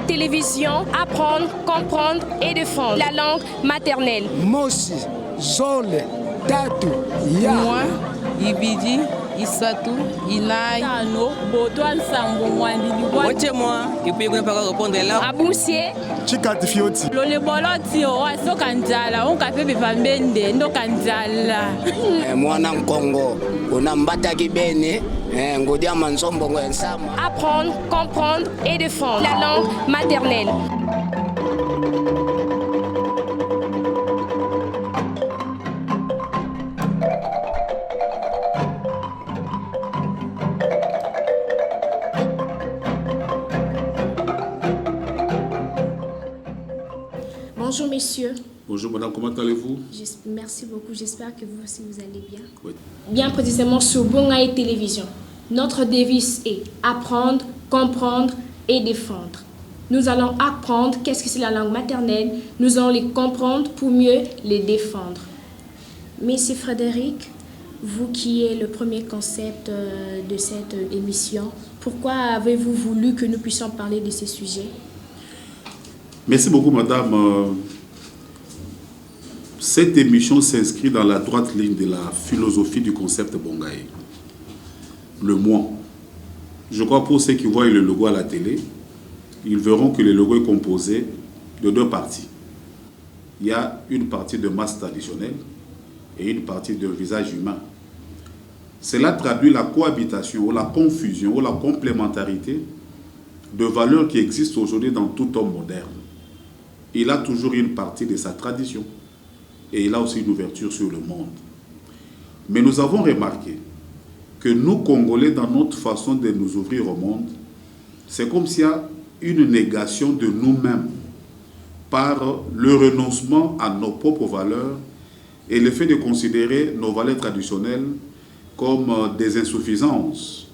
Télévision, apprendre, comprendre et défendre la langue maternelle. Mosi, Zole, Tatu, Ya. Moi, Ibidi, Isatu, Inai, Tano, Botoan Sambo, Mwandini, Wache moi, et puis on pas répondre là. Aboussier. Chikati Fioti. Lole boloti o aso kanjala, on kafe bifambende, ndo kanjala. Mwana Congo, unambata kibene. Apprendre, comprendre et défendre la langue maternelle. Bonjour messieurs. Bonjour madame, comment allez-vous? Merci beaucoup, j'espère que vous aussi vous allez bien. Oui. Bien précisément sur Bongaï Télévision. Notre devise est apprendre, comprendre et défendre. Nous allons apprendre qu'est-ce que c'est la langue maternelle, nous allons les comprendre pour mieux les défendre. Monsieur Frédéric, vous qui êtes le premier concept de cette émission, pourquoi avez-vous voulu que nous puissions parler de ces sujets? Merci beaucoup madame. Cette émission s'inscrit dans la droite ligne de la philosophie du concept Bongaï. Le moi. Je crois pour ceux qui voient le logo à la télé, ils verront que le logo est composé de deux parties. Il y a une partie de masse traditionnelle et une partie de visage humain. Cela traduit la cohabitation ou la confusion ou la complémentarité de valeurs qui existent aujourd'hui dans tout homme moderne. Il a toujours une partie de sa tradition et il a aussi une ouverture sur le monde. Mais nous avons remarqué que nous, Congolais, dans notre façon de nous ouvrir au monde, c'est comme s'il y a une négation de nous-mêmes par le renoncement à nos propres valeurs et le fait de considérer nos valeurs traditionnelles comme des insuffisances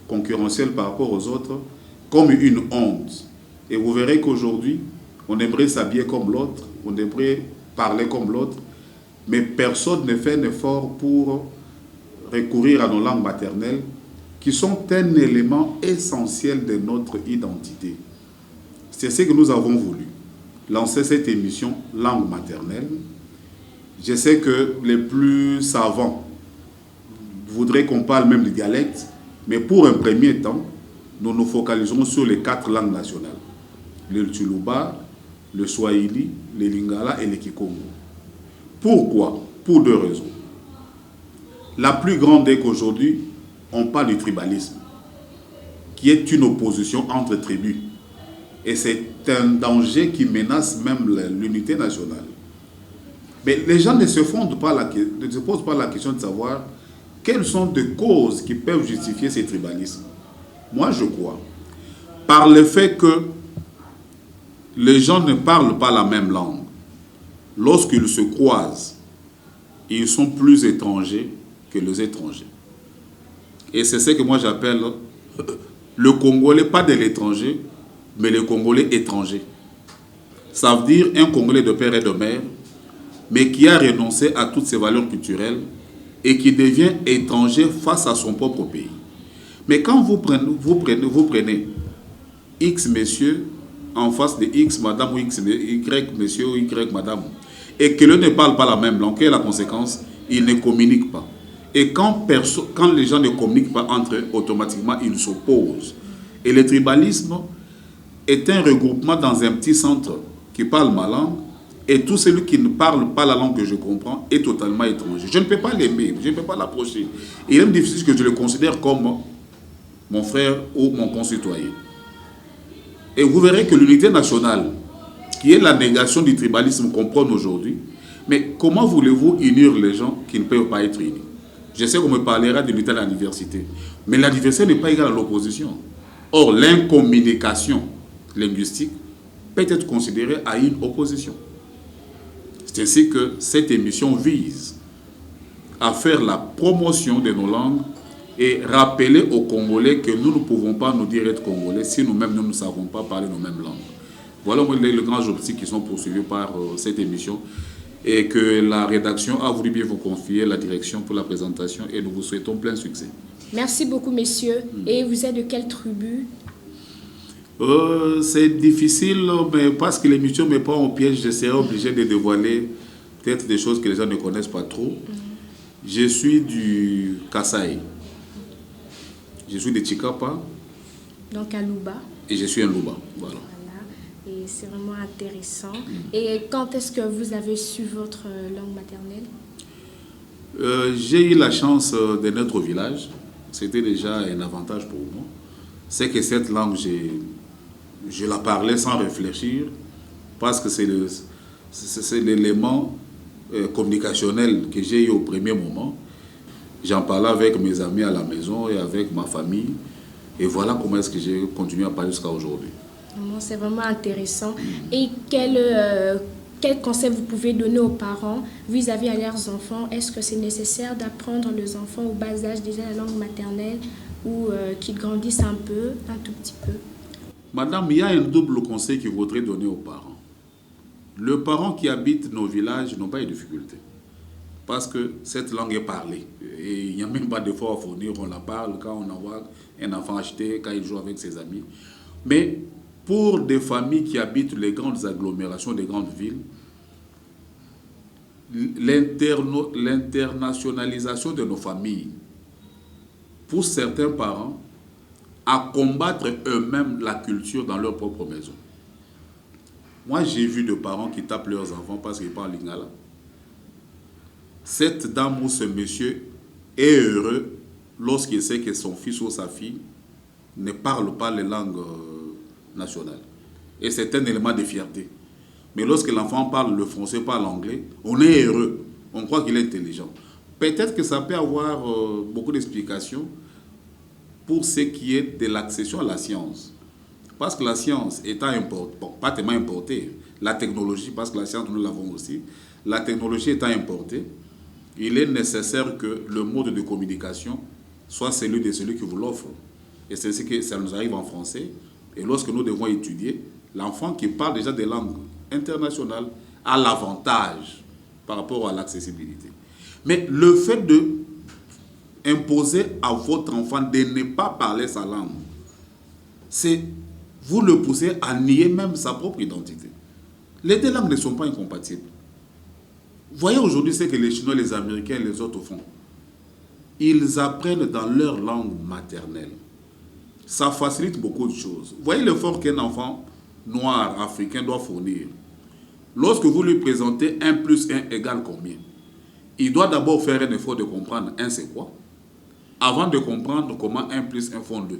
concurrentielles par rapport aux autres, comme une honte. Et vous verrez qu'aujourd'hui, on aimerait s'habiller comme l'autre, on aimerait parler comme l'autre, mais personne ne fait un effort pour recourir à nos langues maternelles qui sont un élément essentiel de notre identité. C'est ce que nous avons voulu, lancer cette émission langue maternelle. Je sais que les plus savants voudraient qu'on parle même du dialecte, mais pour un premier temps, nous nous focaliserons sur les 4 langues nationales. Le Tsholuba, le Swahili, le Lingala et le Kikongo. Pourquoi? Pour 2 raisons. La plus grande est qu'aujourd'hui, on parle du tribalisme, qui est une opposition entre tribus. Et c'est un danger qui menace même l'unité nationale. Mais les gens ne se posent pas la question de savoir quelles sont les causes qui peuvent justifier ces tribalismes. Moi, je crois, par le fait que les gens ne parlent pas la même langue, lorsqu'ils se croisent, ils sont plus étrangers que les étrangers. Et c'est ce que moi j'appelle le Congolais, pas de l'étranger, mais le Congolais étranger. Ça veut dire un Congolais de père et de mère, mais qui a renoncé à toutes ses valeurs culturelles et qui devient étranger face à son propre pays. Mais quand vous prenez X monsieur en face de X madame ou X Y monsieur ou Y madame, et que l'on ne parle pas la même langue, quelle est la conséquence? Ils ne communiquent pas. Et quand les gens ne communiquent pas entre eux, automatiquement, ils s'opposent. Et le tribalisme est un regroupement dans un petit centre qui parle ma langue, et tout celui qui ne parle pas la langue que je comprends est totalement étranger. Je ne peux pas l'aimer, je ne peux pas l'approcher. Il est même difficile que je le considère comme mon frère ou mon concitoyen. Et vous verrez que l'unité nationale, qui est la négation du tribalisme qu'on prône aujourd'hui, mais comment voulez-vous unir les gens qui ne peuvent pas être unis? Je sais qu'on me parlera de l'unité à la diversité, mais la diversité n'est pas égale à l'opposition. Or, l'incommunication linguistique peut être considérée à une opposition. C'est ainsi que cette émission vise à faire la promotion de nos langues et rappeler aux Congolais que nous ne pouvons pas nous dire être Congolais si nous-mêmes nous ne savons pas parler nos mêmes langues. Voilà les grands objectifs qui sont poursuivis par cette émission et que la rédaction a voulu bien vous confier la direction pour la présentation et nous vous souhaitons plein succès. Merci beaucoup, messieurs. Et vous êtes de quelle tribu? C'est difficile, mais parce que l'émission me prend au piège, je serai obligé de dévoiler peut-être des choses que les gens ne connaissent pas trop. Je suis du Kasaï. Je suis de Chikapa. Donc à Luba. Et je suis un Luba. Voilà. Et c'est vraiment intéressant. Et quand est-ce que vous avez su votre langue maternelle? J'ai eu la chance de naître au village. C'était déjà un avantage pour moi. C'est que cette langue, je la parlais sans réfléchir, parce que c'est l'élément communicationnel que j'ai eu au premier moment. J'en parlais avec mes amis à la maison et avec ma famille. Et voilà comment est-ce que j'ai continué à parler jusqu'à aujourd'hui. C'est vraiment intéressant. Et quel conseil vous pouvez donner aux parents vis-à-vis de leurs enfants? Est-ce que c'est nécessaire d'apprendre aux enfants au bas âge déjà la langue maternelle ou qu'ils grandissent un tout petit peu? Madame, il y a un double conseil qu'il faudrait donner aux parents. Les parents qui habitent nos villages n'ont pas de difficultés parce que cette langue est parlée. Et il n'y a même pas d'effort à fournir, on la parle quand on envoie un enfant acheter, quand il joue avec ses amis. Mais pour des familles qui habitent les grandes agglomérations des grandes villes, l'internationalisation de nos familles pousse certains parents à combattre eux-mêmes la culture dans leur propre maison. Moi, j'ai vu des parents qui tapent leurs enfants parce qu'ils parlent lingala. Cette dame ou ce monsieur est heureux lorsqu'il sait que son fils ou sa fille ne parle pas les langues nationales. Et c'est un élément de fierté. Mais lorsque l'enfant parle le français, parle l'anglais, on est heureux. On croit qu'il est intelligent. Peut-être que ça peut avoir beaucoup d'explications pour ce qui est de l'accession à la science. Parce que la science étant importée, bon, pas tellement importée, la technologie, parce que la science nous l'avons aussi, la technologie étant importée, il est nécessaire que le mode de communication soit celui de celui qui vous l'offre. Et c'est ce que ça nous arrive en français. Et lorsque nous devons étudier, l'enfant qui parle déjà des langues internationales a l'avantage par rapport à l'accessibilité. Mais le fait de imposer à votre enfant de ne pas parler sa langue, c'est vous le poussez à nier même sa propre identité. Les deux langues ne sont pas incompatibles. Voyez aujourd'hui ce que les Chinois, les Américains et les autres font. Ils apprennent dans leur langue maternelle. Ça facilite beaucoup de choses. Voyez l'effort qu'un enfant noir, africain doit fournir. Lorsque vous lui présentez 1 plus 1 égale combien? Il doit d'abord faire un effort de comprendre 1 c'est quoi, avant de comprendre comment 1 plus 1 font 2.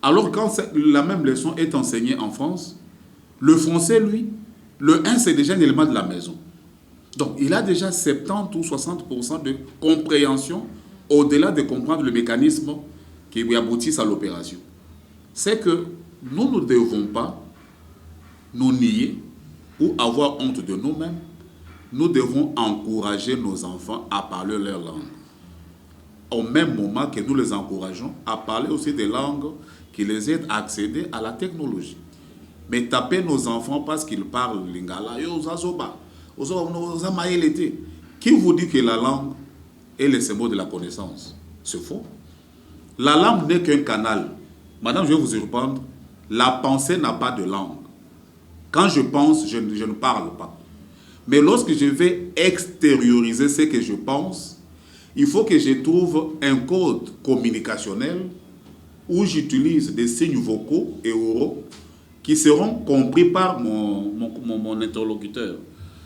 Alors quand la même leçon est enseignée en France, le français, lui, le 1 c'est déjà un élément de la maison. Donc il a déjà 70 ou 60% de compréhension au-delà de comprendre le mécanisme qui aboutissent à l'opération. C'est que nous ne devons pas nous nier ou avoir honte de nous-mêmes. Nous devons encourager nos enfants à parler leur langue. Au même moment que nous les encourageons à parler aussi des langues qui les aident à accéder à la technologie. Mais taper nos enfants parce qu'ils parlent lingala, qui vous dit que la langue est le symbole de la connaissance? C'est faux. La langue n'est qu'un canal. Madame, je vais vous surprendre. La pensée n'a pas de langue. Quand je pense, je ne parle pas. Mais lorsque je vais extérioriser ce que je pense, il faut que je trouve un code communicationnel où j'utilise des signes vocaux et oraux qui seront compris par mon interlocuteur.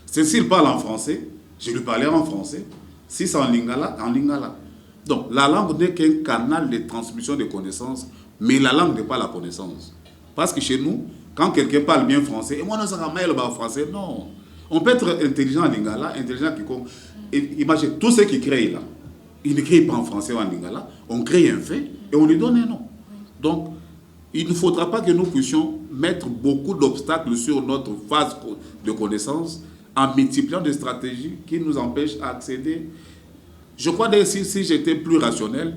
S'il parle en français, je lui parlerai en français. Si c'est en lingala, en lingala. Donc, la langue n'est qu'un canal de transmission de connaissances, mais la langue n'est pas la connaissance. Parce que chez nous, quand quelqu'un parle bien français, et moi, non, ça va français, non. On peut être intelligent en lingala, intelligent qui... Imaginez, tout ce qui crée là, il ne crée pas en français ou en lingala, on crée un fait et on lui donne un nom. Donc, il ne faudra pas que nous puissions mettre beaucoup d'obstacles sur notre phase de connaissance en multipliant des stratégies qui nous empêchent d'accéder. Je crois que si j'étais plus rationnel,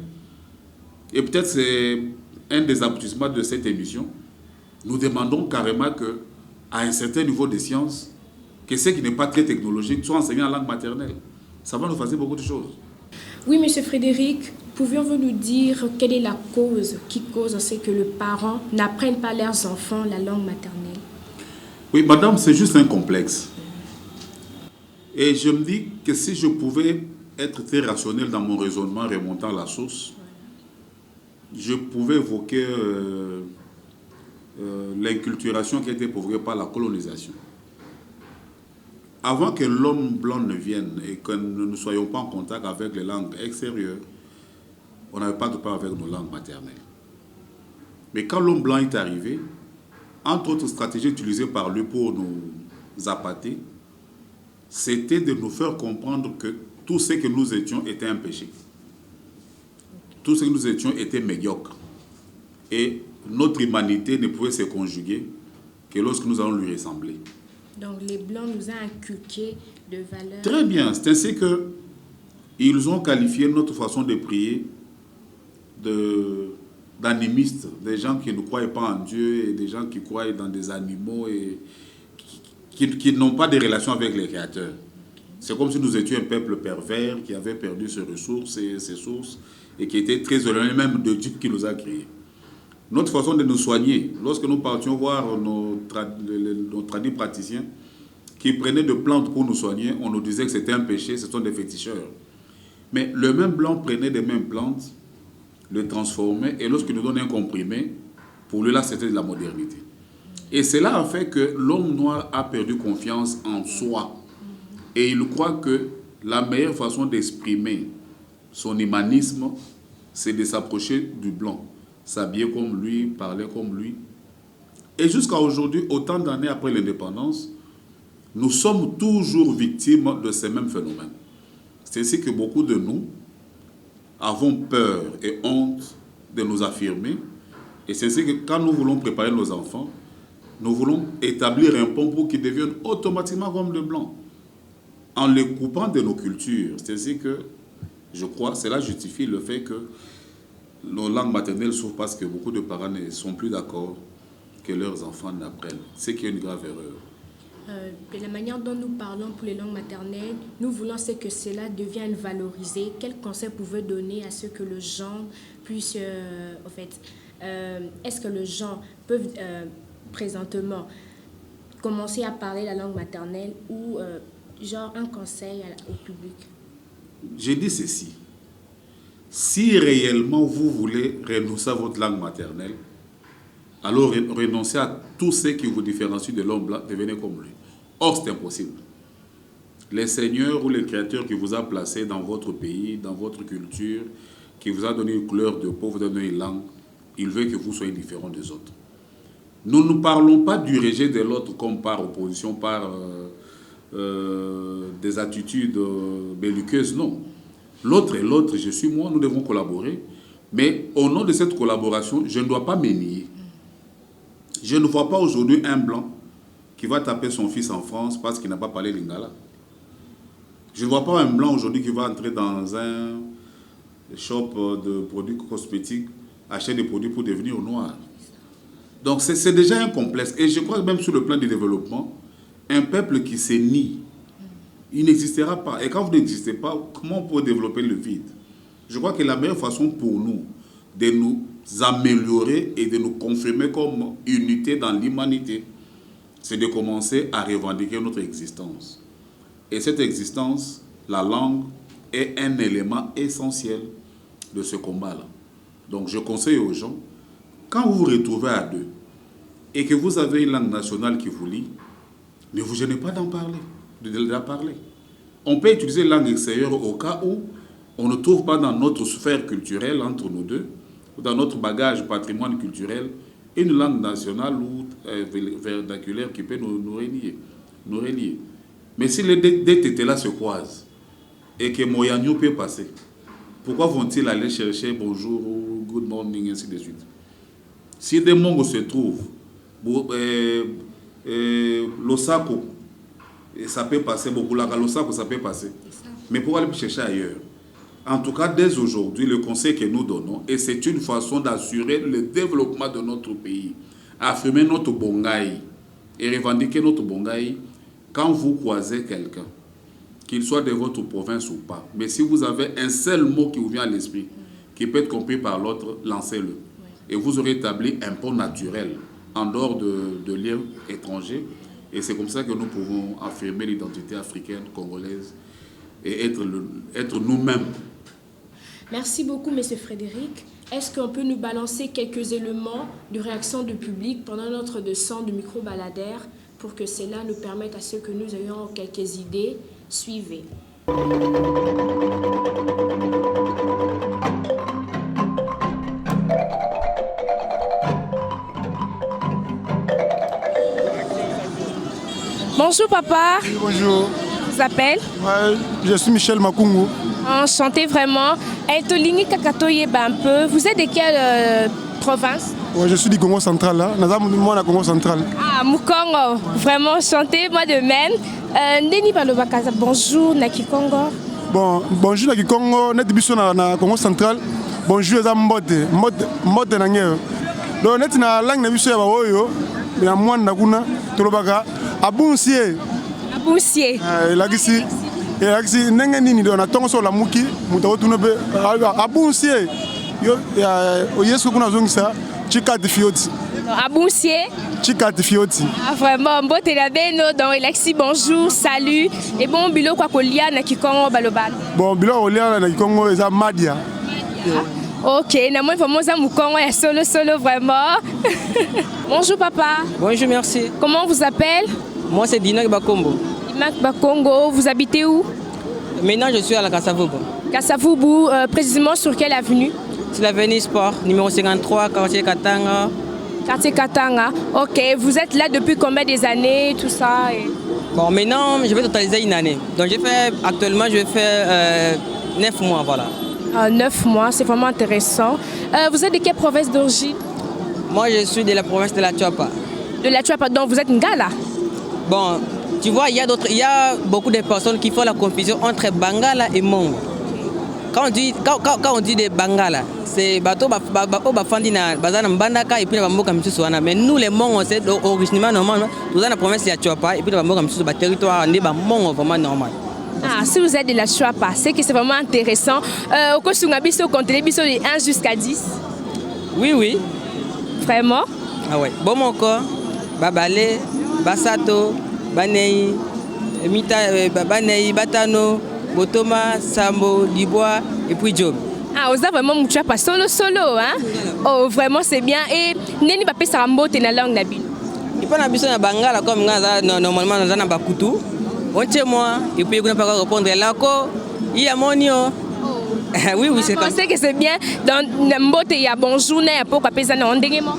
et peut-être c'est un des aboutissements de cette émission, nous demandons carrément qu'à un certain niveau de sciences, que ce qui n'est pas très technologique soit enseigné en langue maternelle. Ça va nous faciliter beaucoup de choses. Oui, Monsieur Frédéric, pouviez-vous nous dire quelle est la cause qui cause ce que les parents n'apprennent pas à leurs enfants la langue maternelle? Oui, madame, c'est juste un complexe. Et je me dis que si je pouvais être très rationnel dans mon raisonnement remontant à la source, je pouvais évoquer l'inculturation qui a été provoquée par la colonisation. Avant que l'homme blanc ne vienne et que nous ne soyons pas en contact avec les langues extérieures, on n'avait pas de problème avec nos langues maternelles. Mais quand l'homme blanc est arrivé, entre autres stratégies utilisées par lui pour nous appâter, c'était de nous faire comprendre que tout ce que nous étions était un péché. Tout ce que nous étions était médiocre. Et notre humanité ne pouvait se conjuguer que lorsque nous allons lui ressembler. Donc les Blancs nous ont inculqué de valeurs. Très bien. C'est ainsi qu'ils ont qualifié notre façon de prier d'animistes, des gens qui ne croient pas en Dieu et des gens qui croient dans des animaux et qui n'ont pas de relation avec les créateurs. C'est comme si nous étions un peuple pervers qui avait perdu ses ressources et ses sources et qui était très éloigné même de Dieu qui nous a créés. Notre façon de nous soigner, lorsque nous partions voir nos tradis praticiens qui prenaient des plantes pour nous soigner, on nous disait que c'était un péché, ce sont des féticheurs. Mais le même blanc prenait des mêmes plantes, le transformait, et lorsqu'il nous donnait un comprimé, pour lui là c'était de la modernité. Et cela a fait que l'homme noir a perdu confiance en soi. Et il croit que la meilleure façon d'exprimer son humanisme, c'est de s'approcher du blanc, s'habiller comme lui, parler comme lui. Et jusqu'à aujourd'hui, autant d'années après l'indépendance, nous sommes toujours victimes de ces mêmes phénomènes. C'est ainsi que beaucoup de nous avons peur et honte de nous affirmer. Et c'est ainsi que quand nous voulons préparer nos enfants, nous voulons établir un pont pour qu'ils deviennent automatiquement comme le blanc, en les coupant de nos cultures. C'est ainsi que, je crois, cela justifie le fait que nos langues maternelles souffrent parce que beaucoup de parents ne sont plus d'accord que leurs enfants n'apprennent. C'est qui est une grave erreur. De la manière dont nous parlons pour les langues maternelles, nous voulons que cela devienne valorisé. Quel conseil pouvez-vous donner à ce que le genre puisse, est-ce que les gens peuvent présentement commencer à parler la langue maternelle ou genre un conseil au public? J'ai dit ceci. Si réellement vous voulez renoncer à votre langue maternelle, alors renoncez à tout ce qui vous différencie de l'homme blanc, devenez comme lui. Or, c'est impossible. Les seigneurs ou les créateurs qui vous a placé dans votre pays, dans votre culture, qui vous a donné une couleur de peau, vous a donné une langue, il veut que vous soyez différent des autres. Nous ne parlons pas du rejet de l'autre comme par opposition, par des attitudes belliqueuses, non. L'autre est l'autre, je suis moi, nous devons collaborer. Mais au nom de cette collaboration, je ne dois pas me nier. Je ne vois pas aujourd'hui un blanc qui va taper son fils en France parce qu'il n'a pas parlé lingala. Je ne vois pas un blanc aujourd'hui qui va entrer dans un shop de produits cosmétiques, acheter des produits pour devenir noir. Donc c'est déjà un complexe. Et je crois que même sur le plan du développement, un peuple qui se nie, il n'existera pas. Et quand vous n'existez pas, comment on peut développer le vide? Je crois que la meilleure façon pour nous de nous améliorer et de nous confirmer comme unité dans l'humanité, c'est de commencer à revendiquer notre existence. Et cette existence, la langue, est un élément essentiel de ce combat-là. Donc je conseille aux gens, quand vous vous retrouvez à deux et que vous avez une langue nationale qui vous lie, ne vous gênez pas d'en parler, de la parler. On peut utiliser la langue extérieure au cas où on ne trouve pas dans notre sphère culturelle entre nous deux, ou dans notre bagage patrimoine culturel, une langue nationale ou vernaculaire qui peut nous relier. Mais si les deux tétés-là se croisent et que Moyagno peut passer, pourquoi vont-ils aller chercher bonjour ou good morning, ainsi de suite? Si des Mongos se trouvent, Losako Et ça peut passer beaucoup. La Galosa, ça peut passer. Mais pour aller chercher ailleurs. En tout cas, dès aujourd'hui, le conseil que nous donnons, et c'est une façon d'assurer le développement de notre pays, affirmer notre bongaï et revendiquer notre bongaï quand vous croisez quelqu'un, qu'il soit de votre province ou pas. Mais si vous avez un seul mot qui vous vient à l'esprit, qui peut être compris par l'autre, lancez-le. Et vous aurez établi un pont naturel en dehors de liens étrangers. Et c'est comme ça que nous pouvons affirmer l'identité africaine, congolaise, et être nous-mêmes. Merci beaucoup, M. Frédéric. Est-ce qu'on peut nous balancer quelques éléments de réaction du public pendant notre descente du micro-baladaire pour que cela nous permette à ceux que nous ayons quelques idées? Suivez. Bonjour papa. Oui, bonjour. Vous appelez? Ouais, je suis Michel Makungu. Enchanté vraiment. Et Tolingi Kakatoye un peu. Vous êtes de quelle province? Ouais, je suis du Congo central. Là. Moi, la Congo central. Ah, Mukongo. Vraiment enchanté, moi de même. Ndeni Balobakaza, bonjour Naki Congo. Bon, bonjour Naki Congo. Net biso na Congo central. Bonjour les Mbote. Mbote na ngeo. Donc net na langue na biso ya baoyo. Na mwanda kuna tolobaka abunsie. Abunsie. Elakisi ndenge nini do na tongo so la muki mutawo tuna be abunsie. Yo yesu kuna zongisa chikati fioti. Abunsie. Chikati fioti. Ah vraiment mbote la beno donc Alexis bonjour, salut et bon bilo kwa kolia na Kikongo balobana. Bon bilo kolia na Kikongo eza Madia. Ok, na moi vraiment ça Mukongo ya solo vraiment. Bonjour papa. Bonjour, merci. Comment vous appelez? Moi, c'est Dinak Bakombo. Dinak Bakongo, vous habitez où? Maintenant, je suis à la Kassavubu. Kassavubu, précisément sur quelle avenue? C'est l'avenue Sport, numéro 53, quartier Katanga. Quartier Katanga. Ok, vous êtes là depuis combien des années, tout ça Bon, maintenant, je vais totaliser une année. Donc, actuellement, je fais 9 mois, voilà. 9 mois, c'est vraiment intéressant. Vous êtes de quelle province d'origine? Moi, je suis de la province de la Tchouapa. De la Tchouapa, donc vous êtes Ngala? Bon, tu vois, il y a beaucoup de personnes qui font la confusion entre Bangala et Mongo. Quand on dit des Bangala, c'est bateau bafandi na bazana mbandaka et puis na bamboka misusu wana. Mais nous les Mongos, c'est originalement normal. Nous dans la province de la Tchouapa et puis na bamboka misusu ba territoire ndé ba Mongo vraiment normal. Ah, si vous êtes de la Tchouapa, c'est que c'est vraiment intéressant. Au Kosunga biso comptez biso de 1 jusqu'à 10. Oui. Vraiment? Ah ouais. Bomoko, Babale, Basato, Banei, Banei, Batano, Botoma, Sambo, Libois et puis Job. Ah, vous avez vraiment mucha pas solo, hein? Oh, vraiment c'est bien. Et neni ba pesa mbote na langue na bino. Il pas na biso na Bangala comme normalement dans na Bakutu. On tient moi et puis on pas répondre là ko il y a monio. Oui, c'est comme ça. Je sais que c'est bien. Dans mbote il y a bonjour na pour pesa na ndenge moko.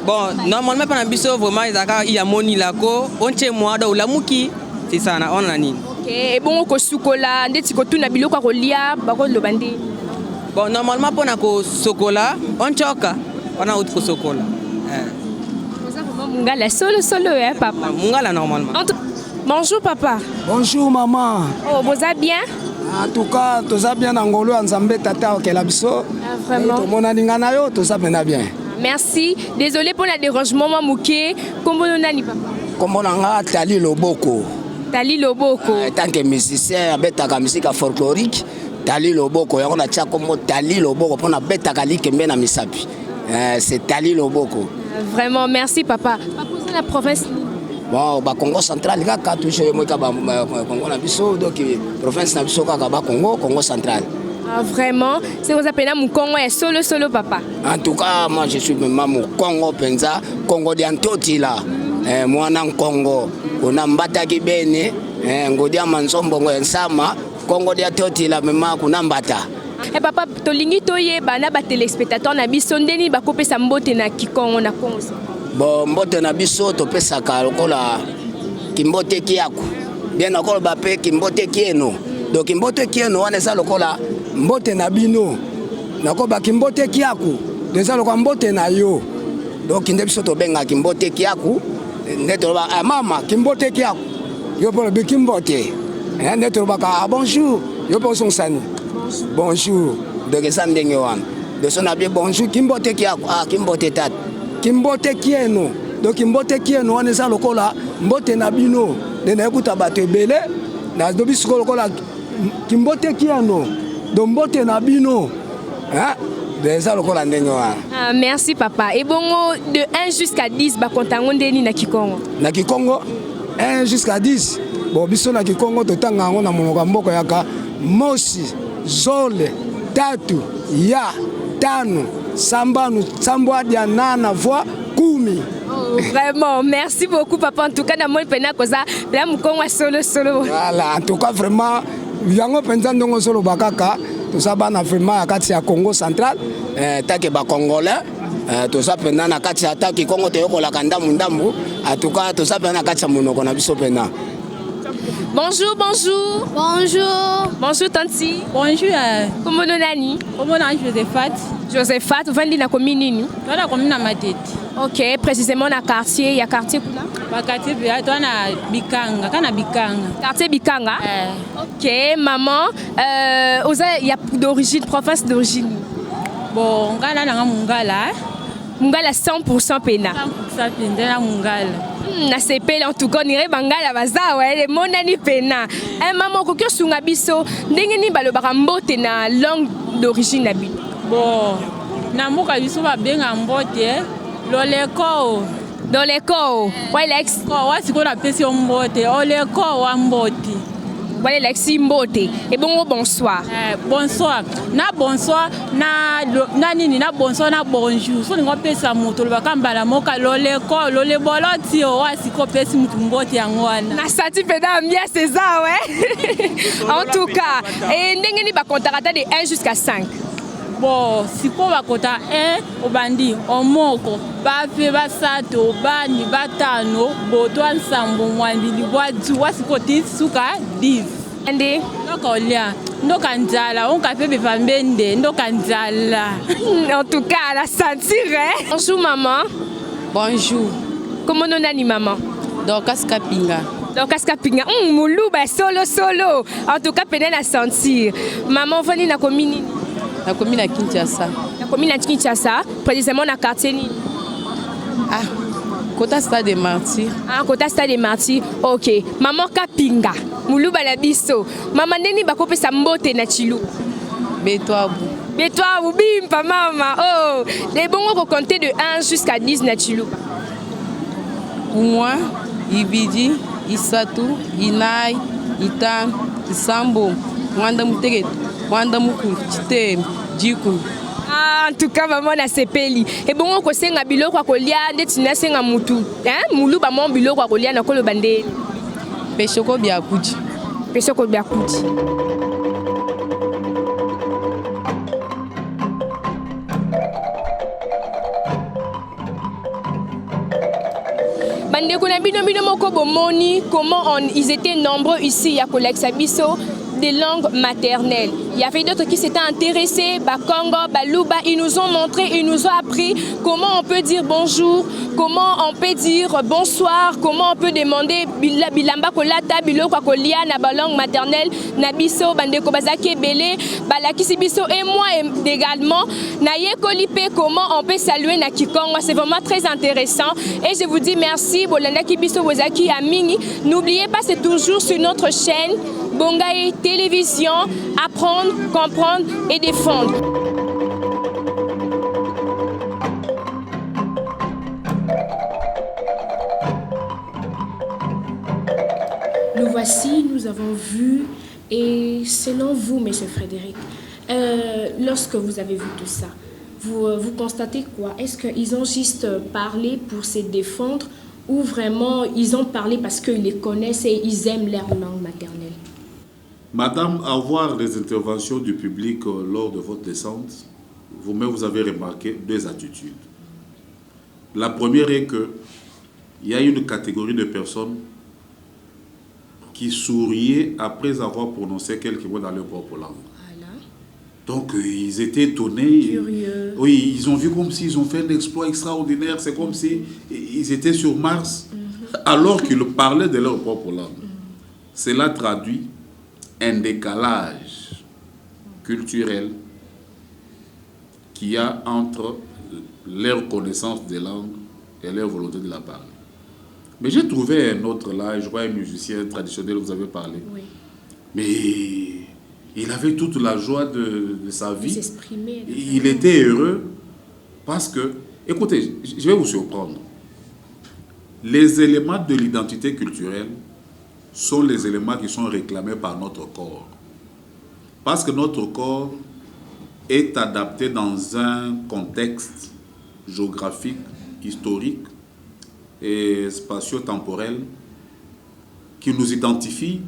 Bon, normalement pas na biso vraiment il y a moni là ko on tient moi do la muki. C'est ça na on a nini. OK, et bon ko sukola ndeti ko tuna biloko ko lia ba ko lobandi. Bon, normalement pour na ko sokola, on choka. On a autre sokola. Mungala solo hein papa. Mungala normalement. Bonjour papa. Bonjour maman. Oh, vous allez bien? En tout cas, tout ça bien angolo Nzambe tata okelabiso. Vraiment. Tout mon aningana yo, tout ça bien. Merci. Désolé pour le dérangement Mamouké. Comment on a ni papa? Comment on a Tali Loboko. Tali Loboko. En tant que musicien, betaka musique folklorique, Tali Loboko, on a tcha comme Tali Loboko pour na betaka likembe na misapi. C'est Tali Loboko. Vraiment, merci papa. Papa, c'est la province. Bon, ba Congo central kaka toujours moi ka ba Congo na biso donc province na biso kaka ba Congo central. Ah, vraiment, c'est vous appelez mon Congo est solo papa. En tout cas, moi je suis même mon Congo penza, Congo de Antoti là. Moi nan Congo, on a mbata kibene, ngodia mansombo ngensama, Congo de Antoti là même kuna mbata. Eh papa, tolingi toye bana ba téléspectateurs na biso ndeni ba kopesa mbote na Kikongo na Congo. Bon, mbote na biso to pesa ka lokola kimbote kiaku. Bien encore ba pe kimbote kieno. Donc kimbote kieno wana za lokola mbote na bino. Nako ba kimbote kiaku. Deza lokola mbote na yo. Donc nde biso to benga kimbote kiaku. Nde to ba mama kimbote kiaku. yo pour le Kimbote. Nde tolobaka bonjour, yo pour son sani. Bonjour. De ça ndenge wana. De son abie bonjour Kimbote ki Kimbote tat. Kimbote kieno. Donc Kimbote kieno wana eza lokola mbote na bino. Nde ekuta bato ebele na dobi siko lokola Kimbote kieno. Donc mbote na bino. Hein? Merci papa. Et bon, de 1 jusqu'à 10, bah kontango ndeni na Kikongo. Na Kikongo 1 jusqu'à 10. Bon biso na Kikongo totanga ngo na monoko mboko yaka mosi, zole, tatu, ya, tano, sambanu, sambwa dia nana voix kumi. Oh, vraiment, merci beaucoup papa. En tout cas, na moi pena koza, la mukongo solo. Voilà, en tout cas vraiment, yango penza ndongo solo bakaka. Tout ça bana vraiment à Katia Congo central take ba congolais tout ça pendant na Katia taki Congo te ko la kanda mundambu en tout cas tout ça pendant Katia monoko na biso pena. Bonjour. Bonjour Tanti. Bonjour. Comment nani? Comment nani Josephat, vous venez de la commune ni? Dans la commune à Matete. OK, précisément dans quartier, il y a quartier là? Ba quartier là, toi na Bikanga, kana Bikanga. Quartier Bikanga? OK, maman, il y a d'origine, province d'origine. Bon, ngala na Mungala. Mungala 100% pena. 100% pena Mungala. Na sepele en tout cas nire bangala baza ouais le monani pena. Maman ko sunga biso ndenge ni balobaka mbote na langue d'origine na bino. Bon, na mboka biso ba benga mbote loleko. Doleko. Ouais l'ex. Ko wasi ko na pesi mbote, oleko wa mbote. Voilà l'ex mbote. Et bon bonsoir. Bonsoir. Na bonsoir na nini na bonsoir na bonjour. So ngo pesa moto ba kambala moka loleko loleboloti o wasi ko pesi mutu mbote yango wana. Na sati peda mbia César ouais. En tout cas, et ndenge ni ba kontakata de 1 jusqu'à 5. Bon, si ko ba kota 1 obandi omoko ba fe ba sato bani batano boto ensemble mwandili bwatu wasi ko tisuka 10. Ande ndokolia ndokanzala on kape be fambende ndokanzala. En tout cas, la sentir hein. Bonjour maman. Bonjour. Comment nani maman? Dorcas Kapinga. Dorcas Kapinga. Muluba solo. En tout cas, peine à sentir. Maman veni na commune. La commune à Kinshasa. La commune à Kinshasa, précisément dans le quartier ni. Ah, Kota Stade des Martyrs. Ah, Kota Stade des Martyrs. OK. Maman Kapinga. Muluba la biso. Maman neni bakope sa mbote na chilu. Betwabu. Betwabu bimpa mama. Oh, les bons ko compter de 1 jusqu'à 10 na chilu. Pour moi, Ibidi, Isatu, Inai, Itan, Isambo, Mwanda Mutege. Ah, en tout cas maman na sepeli et bon ko senga biloko ko lia ndeti na senga mutu hein mulu ba mon biloko ko lia na ko lo bande peshoko biakudi bande ko na bino moko bomoni comment ils étaient nombreux ici ya collègue Sabiso des langues maternelles. Il y avait d'autres qui s'étaient intéressés, Bakongo, Baluba, ils nous ont montré, ils nous ont appris comment on peut dire bonjour, comment on peut dire bonsoir, comment on peut demander bilamba kolata biloko kolia na ba langue maternelle na biso bandeko bazaki belé balakisi biso et moi également na yekolipe comment on peut saluer na Kikongo. C'est vraiment très intéressant et je vous dis merci bolanda ki biso bozaki amingi. N'oubliez pas, c'est toujours sur notre chaîne Bongaï Télévision, apprendre, comprendre et défendre. Nous voici, nous avons vu, et selon vous, M. Frédéric, lorsque vous avez vu tout ça, vous constatez quoi? Est-ce qu'ils ont juste parlé pour se défendre ou vraiment ils ont parlé parce qu'ils les connaissent et ils aiment leur langue maternelle? Madame, à voir les interventions du public lors de votre descente, vous-même vous avez remarqué deux attitudes. La première est qu'il y a une catégorie de personnes qui souriaient après avoir prononcé quelques mots dans leur propre langue. Voilà. Donc ils étaient étonnés. Curieux. Oui, ils ont vu comme s'ils ont fait un exploit extraordinaire. C'est comme s'ils étaient sur Mars, alors qu'ils parlaient de leur propre langue. cela traduit un décalage culturel qu'il y a entre leur connaissance des langues et leur volonté de la parler. Mais j'ai trouvé un autre là, je vois un musicien traditionnel, vous avez parlé. Oui. Mais il avait toute la joie de sa vie. S'exprimer. Il était heureux parce que, écoutez, je vais vous surprendre. Les éléments de l'identité culturelle sont les éléments qui sont réclamés par notre corps. Parce que notre corps est adapté dans un contexte géographique, historique et spatio-temporel qui nous identifie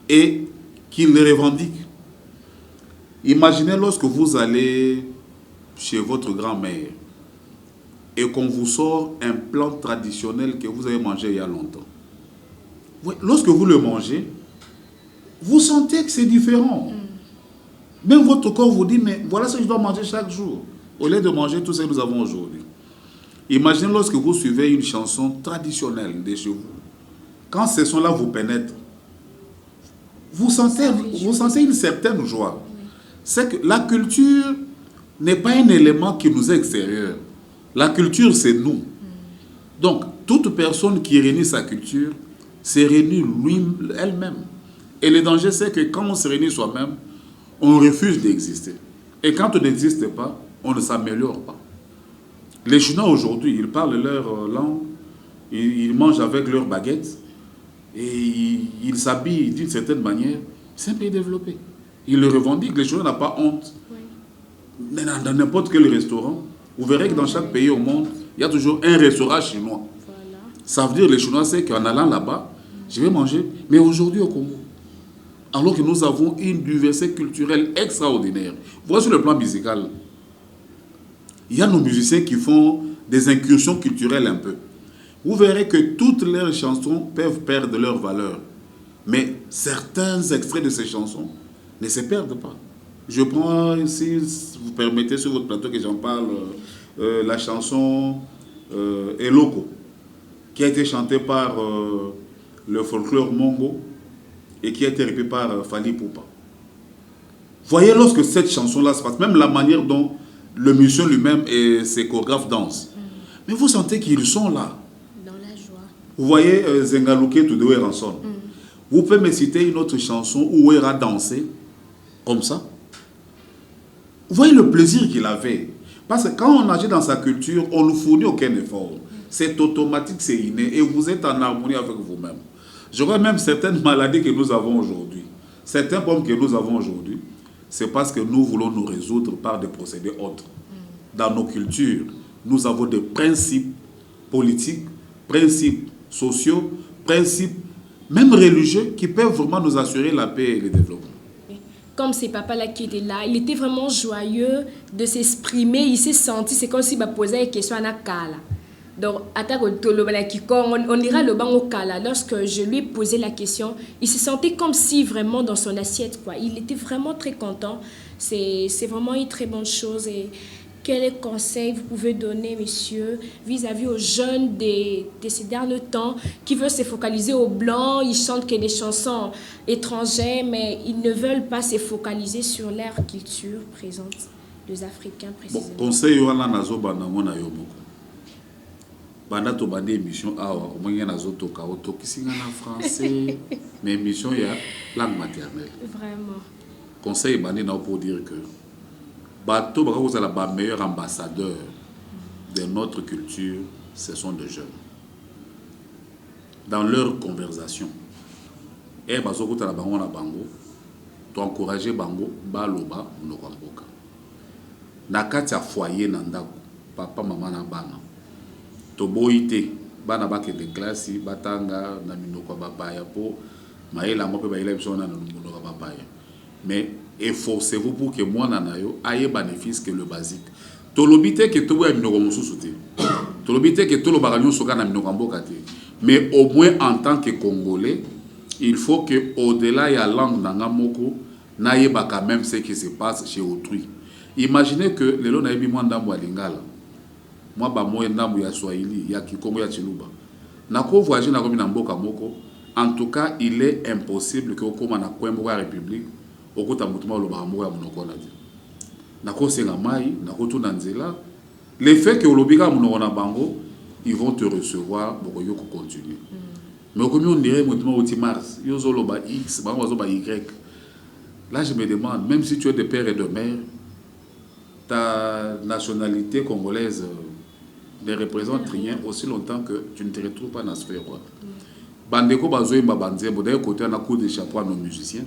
et qui le revendique. Imaginez lorsque vous allez chez votre grand-mère et qu'on vous sort un plat traditionnel que vous avez mangé il y a longtemps. Lorsque vous le mangez, vous sentez que c'est différent. Même votre corps vous dit, mais voilà ce que je dois manger chaque jour, au lieu de manger tout ce que nous avons aujourd'hui. Imaginez lorsque vous suivez une chanson traditionnelle de chez vous. Quand ces sons-là vous pénètrent, vous sentez une certaine joie. C'est que la culture n'est pas un élément qui nous est extérieur. La culture, c'est nous. Donc, toute personne qui réunit sa culture, se réunit elle-même. Et le danger, c'est que quand on se réunit soi-même, on refuse d'exister. Et quand on n'existe pas, on ne s'améliore pas. Les Chinois aujourd'hui, ils parlent leur langue, ils mangent avec leurs baguettes, et ils s'habillent d'une certaine manière. C'est un pays développé. Ils le revendiquent, les Chinois n'ont pas honte. Oui. Dans n'importe quel restaurant, vous verrez que dans chaque pays au monde, il y a toujours un restaurant chinois. Voilà. Ça veut dire les Chinois, c'est qu'en allant là-bas, je vais manger. Mais aujourd'hui au Congo, alors que nous avons une diversité culturelle extraordinaire. Voilà sur le plan musical. Il y a nos musiciens qui font des incursions culturelles un peu. Vous verrez que toutes leurs chansons peuvent perdre leur valeur. Mais certains extraits de ces chansons ne se perdent pas. Je prends, si vous permettez sur votre plateau que j'en parle, la chanson Eloko, qui a été chantée par le folklore Mongo et qui a été répétée par Fali Poupa. Voyez lorsque cette chanson-là se passe, même la manière dont le musicien lui-même et ses chorégraphes dansent. Mais vous sentez qu'ils sont là. Dans la joie. Vous voyez Zengaluke Tudoué Ranson. Vous pouvez me citer une autre chanson où il a dansé comme ça. Vous voyez le plaisir qu'il avait. Parce que quand on agit dans sa culture, on ne fournit aucun effort. C'est automatique, c'est inné. Et vous êtes en harmonie avec vous-même. Je vois même certaines maladies que nous avons aujourd'hui. Certains problèmes que nous avons aujourd'hui, c'est parce que nous voulons nous résoudre par des procédés autres. Dans nos cultures, nous avons des principes politiques, principes sociaux, principes même religieux qui peuvent vraiment nous assurer la paix et le développement. Comme ces papas-là qui étaient là, il était vraiment joyeux de s'exprimer. Il s'est senti, c'est comme s'il m'a posé une question à Nakala. Donc, on ira le banc au Kala. Lorsque je lui ai posé la question, il se sentait comme si vraiment dans son assiette, quoi. Il était vraiment très content. C'est vraiment une très bonne chose. Et quels conseils vous pouvez donner, messieurs, vis-à-vis aux jeunes de ces derniers temps qui veulent se focaliser au blanc, ils chantent que des chansons étrangères, mais ils ne veulent pas se focaliser sur leur culture présente, les Africains précisément. Bon, conseil, wana nazo banamona yo moko. Banda to bande émission awa, au moins nazo toka auto kisinga na français, mais émission ya langue maternelle. Vraiment. Conseil bande na pour dire que bateau vous êtes la meilleur ambassadeur de notre culture, ce sont des jeunes. Dans leur conversation, et bazo la bango na bango, tu encourager bango baloba nokamboka. Na kati ya foyer na ndako, papa mama na bana. To boité bana bake de classe batanga na minoko bapaya po maela mo pe ba ile bisona na minoko bapaya. Mais efforcez-vous pour que moi nanayo aye bénéfice que le basique. Tolobite que to boya minoko mususu te. Tolobite que to lo baganyo soka na minoko mboka te. Mais au moins en tant que Congolais, il faut que au-delà ya langue nanga moko naye ba quand même ce qui se passe chez autrui. Imaginez que lelo na yebi mwanda mwa lingala. Moi ba moye ndambu ya Swahili ya Kikongo ya Chiluba. Na ko voyager na komi na mboka moko en tout cas, il est impossible que comme na kwembo la République, au côté mutuma lo barambo ya monoko na di. Na ko senga mai, na ko tuna nzela. Les faits que olobika monoko na bango, ils vont te recevoir pour que tu continues. Mais comme on dirait mutuma oti Mars, yo zolo ba X, ba zo ba Y. Là je me demande, même si tu es de père et de mère, ta nationalité congolaise ne représente rien aussi longtemps que tu ne te retrouves pas dans ce sphère. Bandeko bazoye babanzebo d'ailleurs côté on a coup de chapeau à nos musiciens.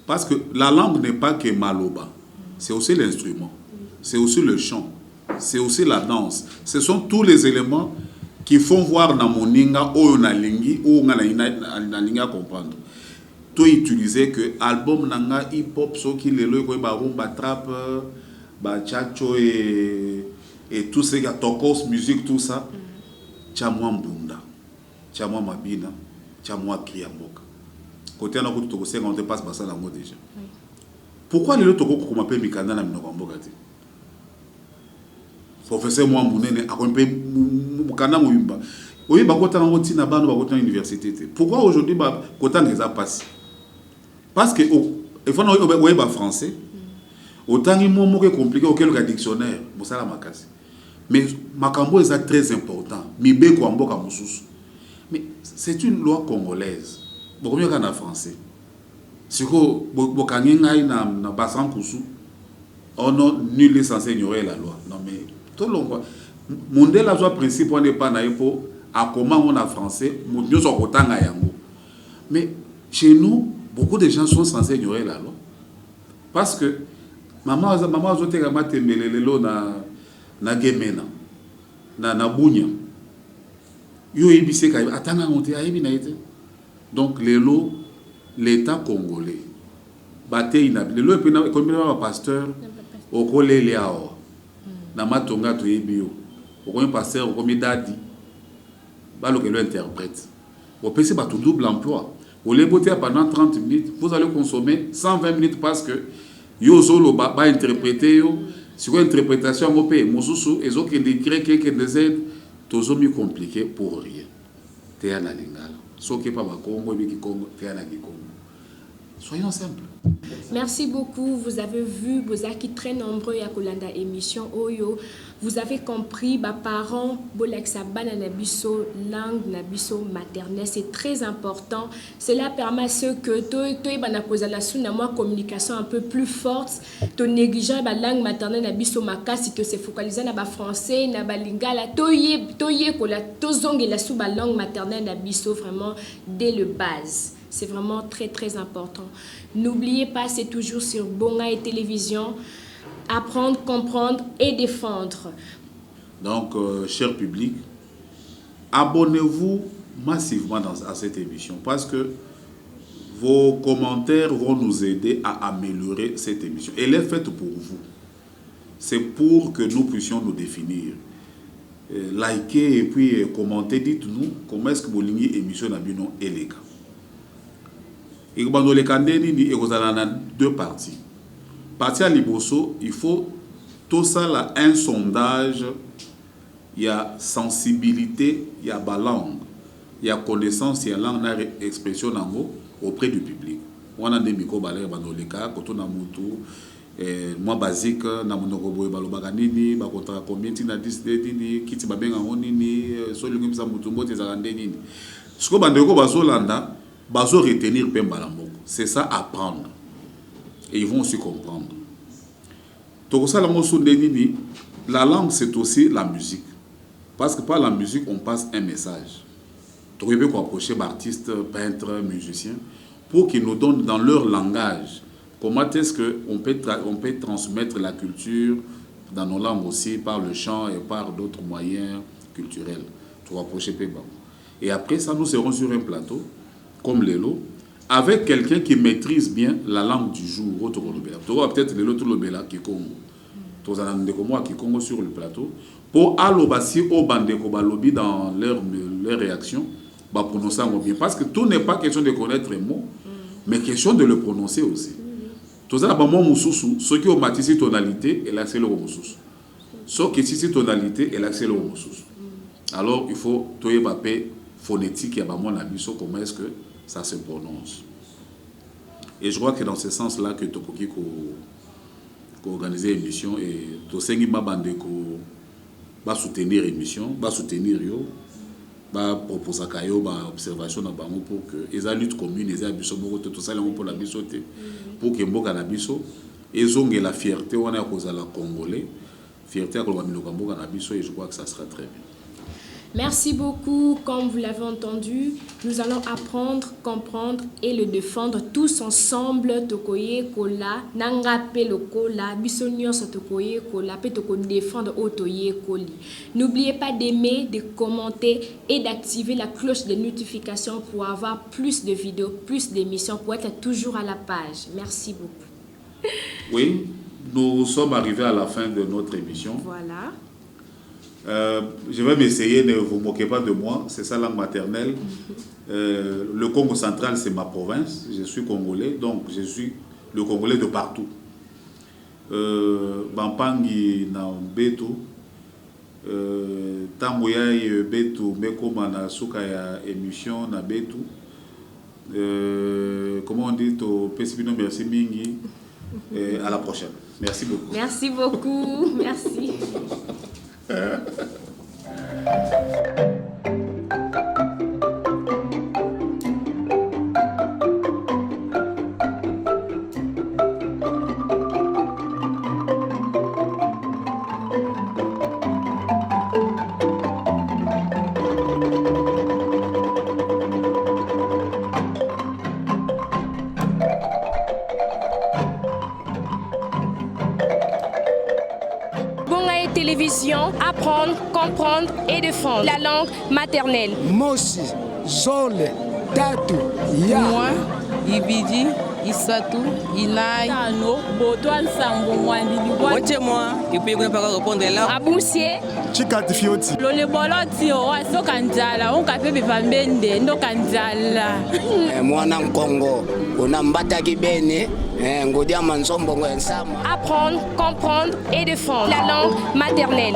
Parce que la langue n'est pas que maloba, c'est aussi l'instrument, c'est aussi le chant, c'est aussi la danse. Ce sont tous les éléments qui font voir na moninga ou na lingi ou na linga comprendre. Tout utiliser que album nanga hip hop so qui le ko ba rumba trap ba chacho et tout ce gars tokos musique tout ça chamwa mbunda chamwa mabina chamwa kriamboka côté na ko to ko 50 passe basa na ngo déjà pourquoi les autres ko m'appelle mikanda na minoko mboka ti professeur moi munene akompe mukanda muyimba oui ba kota ngo tina bano ba kota université pourquoi aujourd'hui ba kota ngeza passe parce que il faut no ba français autant il mot que compliqué auquel le dictionnaire mosala makasi mais makambo est très important mibe ko mboka mususu mais c'est une loi congolaise beaucoup mieux qu'en français siko bokangi ngai na basan kusu on nul est censé ignorer la loi non mais tout le monde monde la loi principe on n'est pas na ipo à comment on a français nous so kotanga yango mais chez nous beaucoup de gens sont censés ignorer la loi parce que maman zote kama tembelelelo na gemena na bunya yo ebise ka atanga monte ayebi na ete donc l'état congolais baté ina lelo pe na comme le pasteur okolele awa na matonga to ebio okomi pasteur okomi dadi ba lo que l'interprète au PC ba tout double emploi au leboter pendant 30 minutes vous allez consommer 120 minutes parce que yo solo ba interpréter yo sur interprétation au pays mosusu ezo que des grecs que des aides tozo mi compliqué pour rien te ana lingala so que pas ba Congo bi Congo te ana ki Congo soyons simples. Merci beaucoup. Vous avez vu, vous êtes très nombreux à Kolanda émission Oyo. Vous avez compris, bah parents, boleksa bana nabiso langue nabiso maternelle, c'est très important. Cela permet à ceux que toi bana kozala suna moi communication un peu plus forte, to négligeant ba langue maternelle nabiso makasi to se focaliser na ba français na ba lingala toye kola tozonge la sous ba langue maternelle nabiso vraiment dès le base. C'est vraiment très très important. N'oubliez pas, c'est toujours sur Bongaï Télévision. Apprendre, comprendre et défendre. Donc, cher public, abonnez-vous massivement à cette émission parce que vos commentaires vont nous aider à améliorer cette émission. Elle est faite pour vous. C'est pour que nous puissions nous définir. Likez et puis commentez, dites-nous comment est-ce que vous lignez l'émission Nabino et les gars. Et dans les candidats, il y a deux parties. Partie à Liboso, il faut tout ça là, un sondage, il y a sensibilité, il y a langue, il y a connaissance, il y a langue, il y a expression auprès du public. On a des micros dans les cas, quand on a mutu, moi basique, na monoko balobaganini, bakontra combien tina disdeni, kiti babenga onini, solungi sa mutumbo tezarandeni. Ce que bandeko bazolanda bazo retenir Pembalamoko. C'est ça apprendre. Et ils vont aussi comprendre. La langue, c'est aussi la musique. Parce que par la musique, on passe un message. Tu peux approcher artistes, peintres, musiciens, pour qu'ils nous donnent dans leur langage comment est-ce qu'on peut transmettre la culture dans nos langues aussi, par le chant et par d'autres moyens culturels. Tu vas approcher Pemba. Et après ça, nous serons sur un plateau comme Lelo, avec quelqu'un qui maîtrise bien la langue du jour. Tu vois peut-être Lelo tout le Bela qui Congo. Tu as un qui Congo sur le plateau. Pour alobasi au bandeko balobi dans leur réaction, bah prononcer bien. Parce que tout n'est pas question de connaître les mots, mais question de le prononcer aussi. Tu as un mot mususu, ceux qui ont matissé tonalité et l'accès au mususu. Ceux qui ont tonalité et l'accès au mususu. Alors il faut toye bapé phonétique, il y a vraiment l'abisso, comment est-ce que ça se prononce. Et je crois que dans ce sens-là que Tokoki organiser l'émission et Tosengi Mabande va soutenir l'émission, va soutenir yo, va proposer kayo, va observation dans bango pour que les luttes communes, les abisso, tout ça pour la bisoté, pour que mboka na biso, ils ont la fierté, on a cause à la Congolais, fierté à la mboka na biso et je crois que ça sera très bien. Merci beaucoup. Comme vous l'avez entendu, nous allons apprendre, comprendre et le défendre tous ensemble. Tokoye kola, nangape lokola, bisonios tokoye kola, pe toko défendre otoye koli. N'oubliez pas d'aimer, de commenter et d'activer la cloche de notification pour avoir plus de vidéos, plus d'émissions, pour être toujours à la page. Merci beaucoup. Oui, nous sommes arrivés à la fin de notre émission. Voilà. Je vais m'essayer, ne vous moquez pas de moi, c'est ça langue maternelle. Le Congo central, c'est ma province, je suis congolais, donc je suis le Congolais de partout. Bampangi na betu, Tamboya betu, Mekoma na suka ya émission na betu. Comment on dit au Pesibino, merci Mingi, à la prochaine. Merci beaucoup. Merci beaucoup, merci. Télévision, apprendre, comprendre et défendre la langue maternelle. Mosi, Zole, Tatu, Ya. Moi, Ibidi, Isatu, Ilai, Tano, Botoan Sambo, Mwandili, Moitié moi, et puis vous n'avez pas répondre là. Aboussier. Chikati Fioti. Lole boloti o aso kanjala, on kape be fambende, ndo kanjala. Moi, en Congo, on a mbataki bene. Apprendre, comprendre et défendre la langue maternelle.